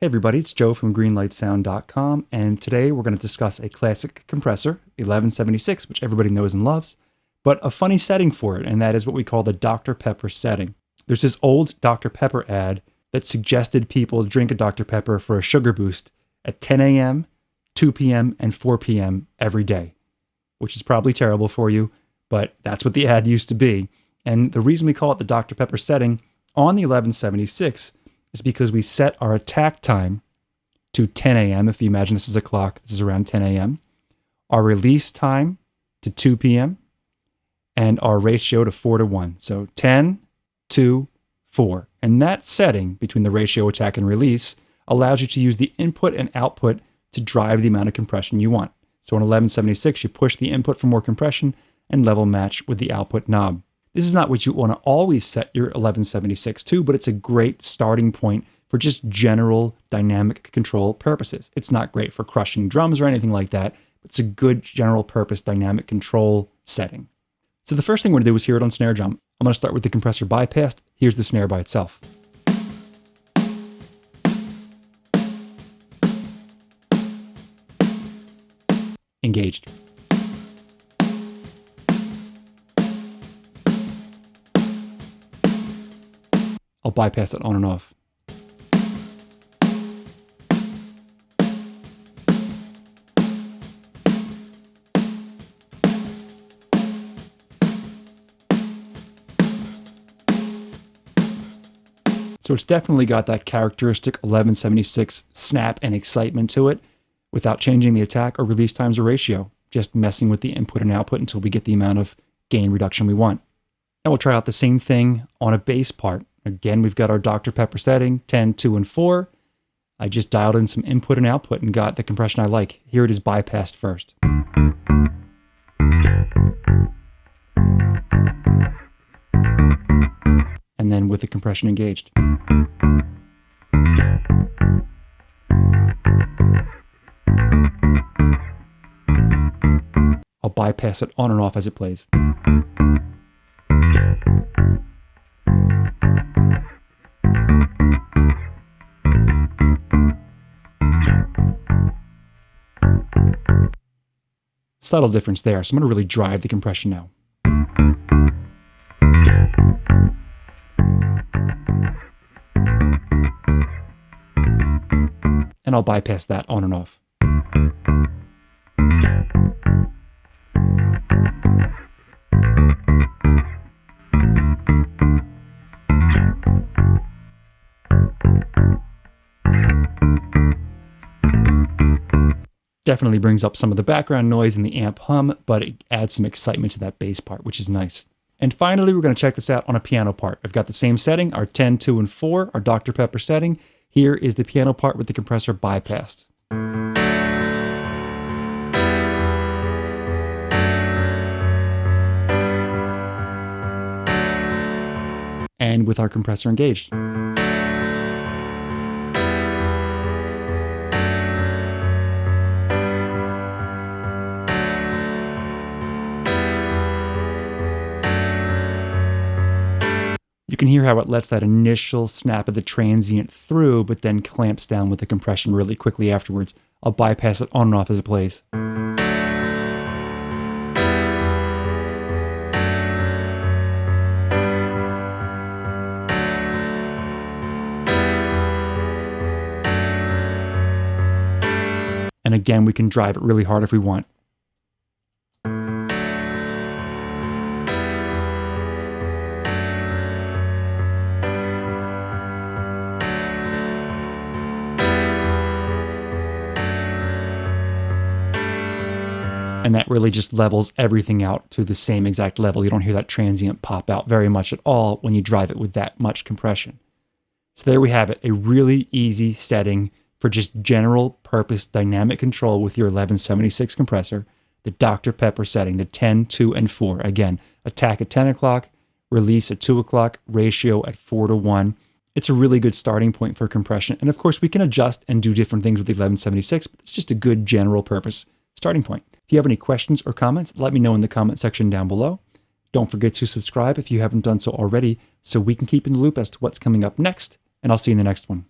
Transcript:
Hey everybody, it's Joe from greenlightsound.com, and today we're going to discuss a classic compressor, 1176, which everybody knows and loves, but a funny setting for it, and that is what we call the Dr. Pepper setting. There's this old Dr. Pepper ad that suggested people drink a Dr. Pepper for a sugar boost at 10 a.m., 2 p.m., and 4 p.m. every day, which is probably terrible for you, but that's what the ad used to be. And the reason we call it the Dr. Pepper setting on the 1176 is because we set our attack time to 10 a.m. If you imagine this is a clock, this is around 10 a.m. Our release time to 2 p.m. and our ratio to 4:1. So 10, 2, 4. And that setting between the ratio, attack, and release allows you to use the input and output to drive the amount of compression you want. So on 1176, you push the input for more compression and level match with the output knob. This is not what you want to always set your 1176 to, but it's a great starting point for just general dynamic control purposes. It's not great for crushing drums or anything like that, but it's a good general purpose dynamic control setting. So the first thing we're going to do is hear it on Snare Drum. I'm going to start with the compressor bypassed. Here's the snare by itself. Engaged. I'll bypass it on and off. So it's definitely got that characteristic 1176 snap and excitement to it without changing the attack or release times or ratio, just messing with the input and output until we get the amount of gain reduction we want. Now we'll try out the same thing on a bass part. Again, we've got our Dr. Pepper setting, 10, 2, and 4. I just dialed in some input and output and got the compression I like. Here it is bypassed first. And then with the compression engaged. I'll bypass it on and off as it plays. Subtle difference there, so I'm going to really drive the compression now. And I'll bypass that on and off. Definitely brings up some of the background noise and the amp hum, but it adds some excitement to that bass part, which is nice. And finally, we're going to check this out on a piano part. I've got the same setting, our 10, 2, and 4, our Dr. Pepper setting. Here is the piano part with the compressor bypassed. And with our compressor engaged. You can hear how it lets that initial snap of the transient through, but then clamps down with the compression really quickly afterwards. I'll bypass it on and off as it plays. And again, we can drive it really hard if we want. And that really just levels everything out to the same exact level. You don't hear that transient pop out very much at all when you drive it with that much compression. So there we have it, a really easy setting for just general purpose dynamic control with your 1176 compressor, the Dr. Pepper setting, the 10, 2, and 4. Again, attack at 10 o'clock, release at 2 o'clock, ratio at 4:1. It's a really good starting point for compression. And of course, we can adjust and do different things with the 1176, but it's just a good general purpose starting point. If you have any questions or comments, let me know in the comment section down below. Don't forget to subscribe if you haven't done so already, so we can keep in the loop as to what's coming up next, and I'll see you in the next one.